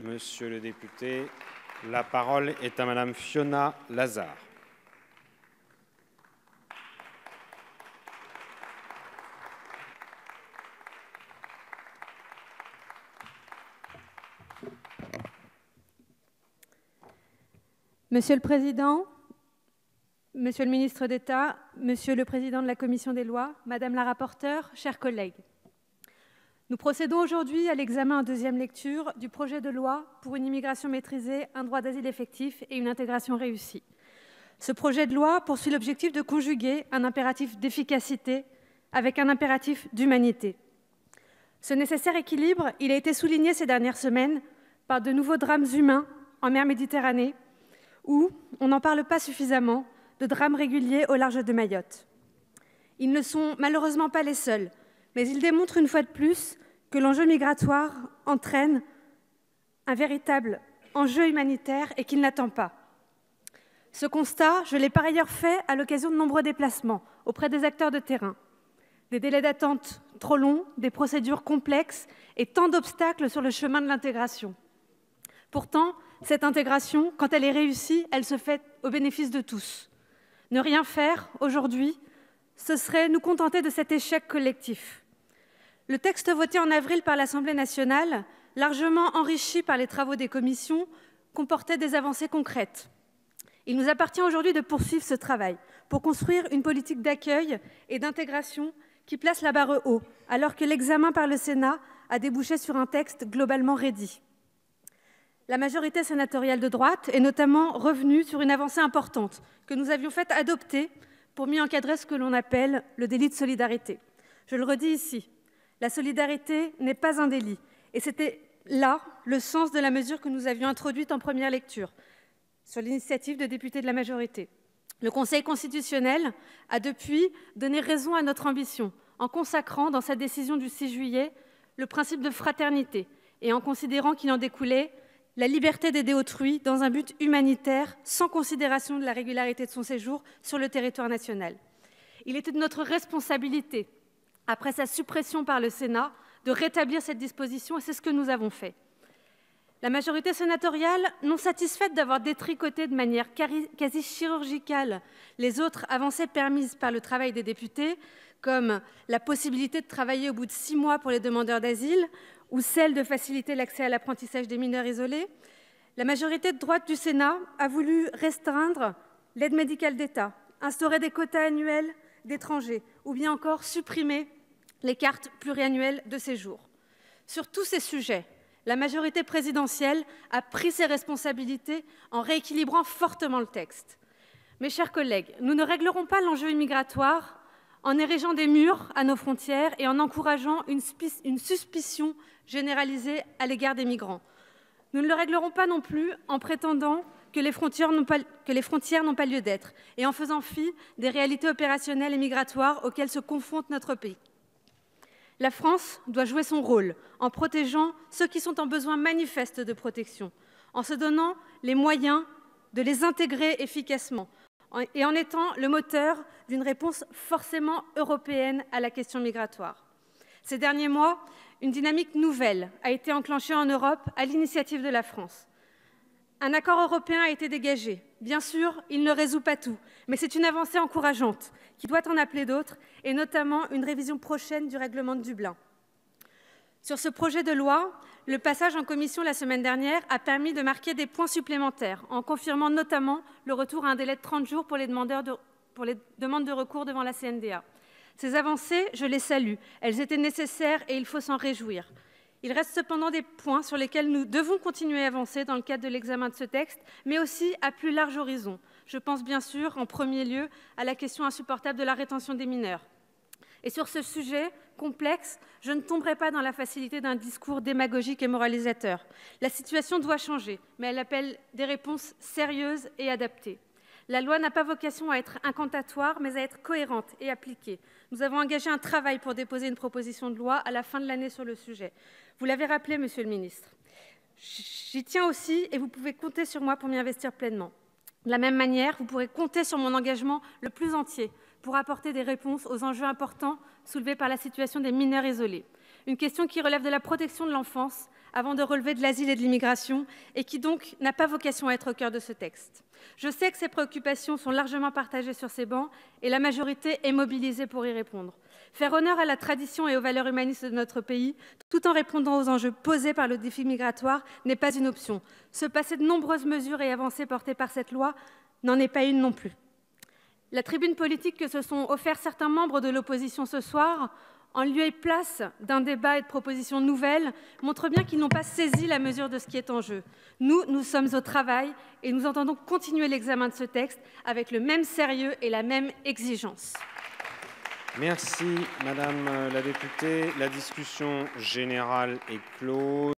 Monsieur le député, la parole est à Madame Fiona Lazard. Monsieur le Président, Monsieur le ministre d'État, Monsieur le Président de la Commission des lois, Madame la rapporteure, chers collègues. Nous procédons aujourd'hui à l'examen en deuxième lecture du projet de loi pour une immigration maîtrisée, un droit d'asile effectif et une intégration réussie. Ce projet de loi poursuit l'objectif de conjuguer un impératif d'efficacité avec un impératif d'humanité. Ce nécessaire équilibre, il a été souligné ces dernières semaines par de nouveaux drames humains en mer Méditerranée, où on n'en parle pas suffisamment, de drames réguliers au large de Mayotte. Ils ne sont malheureusement pas les seuls, mais ils démontrent une fois de plus que l'enjeu migratoire entraîne un véritable enjeu humanitaire et qu'il n'attend pas. Ce constat, je l'ai par ailleurs fait à l'occasion de nombreux déplacements auprès des acteurs de terrain. Des délais d'attente trop longs, des procédures complexes et tant d'obstacles sur le chemin de l'intégration. Pourtant, cette intégration, quand elle est réussie, elle se fait au bénéfice de tous. Ne rien faire, aujourd'hui, ce serait nous contenter de cet échec collectif. Le texte voté en avril par l'Assemblée nationale, largement enrichi par les travaux des commissions, comportait des avancées concrètes. Il nous appartient aujourd'hui de poursuivre ce travail pour construire une politique d'accueil et d'intégration qui place la barre haut, alors que l'examen par le Sénat a débouché sur un texte globalement rédig. La majorité sénatoriale de droite est notamment revenue sur une avancée importante que nous avions fait adopter pour mieux encadrer ce que l'on appelle le délit de solidarité. Je le redis ici, la solidarité n'est pas un délit. Et c'était là le sens de la mesure que nous avions introduite en première lecture, sur l'initiative de députés de la majorité. Le Conseil constitutionnel a depuis donné raison à notre ambition, en consacrant dans sa décision du 6 juillet le principe de fraternité et en considérant qu'il en découlait la liberté d'aider autrui dans un but humanitaire, sans considération de la régularité de son séjour sur le territoire national. Il était de notre responsabilité, après sa suppression par le Sénat, de rétablir cette disposition, et c'est ce que nous avons fait. La majorité sénatoriale, non satisfaite d'avoir détricoté de manière quasi chirurgicale les autres avancées permises par le travail des députés, comme la possibilité de travailler au bout de 6 mois pour les demandeurs d'asile, ou celle de faciliter l'accès à l'apprentissage des mineurs isolés, la majorité de droite du Sénat a voulu restreindre l'aide médicale d'État, instaurer des quotas annuels d'étrangers, ou bien encore supprimer les cartes pluriannuelles de séjour. Sur tous ces sujets, la majorité présidentielle a pris ses responsabilités en rééquilibrant fortement le texte. Mes chers collègues, nous ne réglerons pas l'enjeu migratoire en érigeant des murs à nos frontières et en encourageant une suspicion généralisée à l'égard des migrants. Nous ne le réglerons pas non plus en prétendant que les frontières n'ont pas lieu d'être et en faisant fi des réalités opérationnelles et migratoires auxquelles se confronte notre pays. La France doit jouer son rôle en protégeant ceux qui sont en besoin manifeste de protection, en se donnant les moyens de les intégrer efficacement et en étant le moteur d'une réponse forcément européenne à la question migratoire. Ces derniers mois, une dynamique nouvelle a été enclenchée en Europe à l'initiative de la France. Un accord européen a été dégagé. Bien sûr, il ne résout pas tout, mais c'est une avancée encourageante qui doit en appeler d'autres, et notamment une révision prochaine du règlement de Dublin. Sur ce projet de loi, le passage en commission la semaine dernière a permis de marquer des points supplémentaires, en confirmant notamment le retour à un délai de 30 jours pour les demandes de recours devant la CNDA. Ces avancées, je les salue. Elles étaient nécessaires et il faut s'en réjouir. Il reste cependant des points sur lesquels nous devons continuer à avancer dans le cadre de l'examen de ce texte, mais aussi à plus large horizon. Je pense bien sûr, en premier lieu, à la question insupportable de la rétention des mineurs. Et sur ce sujet complexe, je ne tomberai pas dans la facilité d'un discours démagogique et moralisateur. La situation doit changer, mais elle appelle des réponses sérieuses et adaptées. La loi n'a pas vocation à être incantatoire, mais à être cohérente et appliquée. Nous avons engagé un travail pour déposer une proposition de loi à la fin de l'année sur le sujet. Vous l'avez rappelé, Monsieur le ministre. J'y tiens aussi et vous pouvez compter sur moi pour m'y investir pleinement. De la même manière, vous pourrez compter sur mon engagement le plus entier pour apporter des réponses aux enjeux importants soulevés par la situation des mineurs isolés. Une question qui relève de la protection de l'enfance avant de relever de l'asile et de l'immigration, et qui donc n'a pas vocation à être au cœur de ce texte. Je sais que ces préoccupations sont largement partagées sur ces bancs, et la majorité est mobilisée pour y répondre. Faire honneur à la tradition et aux valeurs humanistes de notre pays, tout en répondant aux enjeux posés par le défi migratoire, n'est pas une option. Se passer de nombreuses mesures et avancées portées par cette loi n'en est pas une non plus. La tribune politique que se sont offerts certains membres de l'opposition ce soir, en lieu et place d'un débat et de propositions nouvelles, montre bien qu'ils n'ont pas saisi la mesure de ce qui est en jeu. Nous sommes au travail et nous entendons continuer l'examen de ce texte avec le même sérieux et la même exigence. Merci, Madame la députée. La discussion générale est close.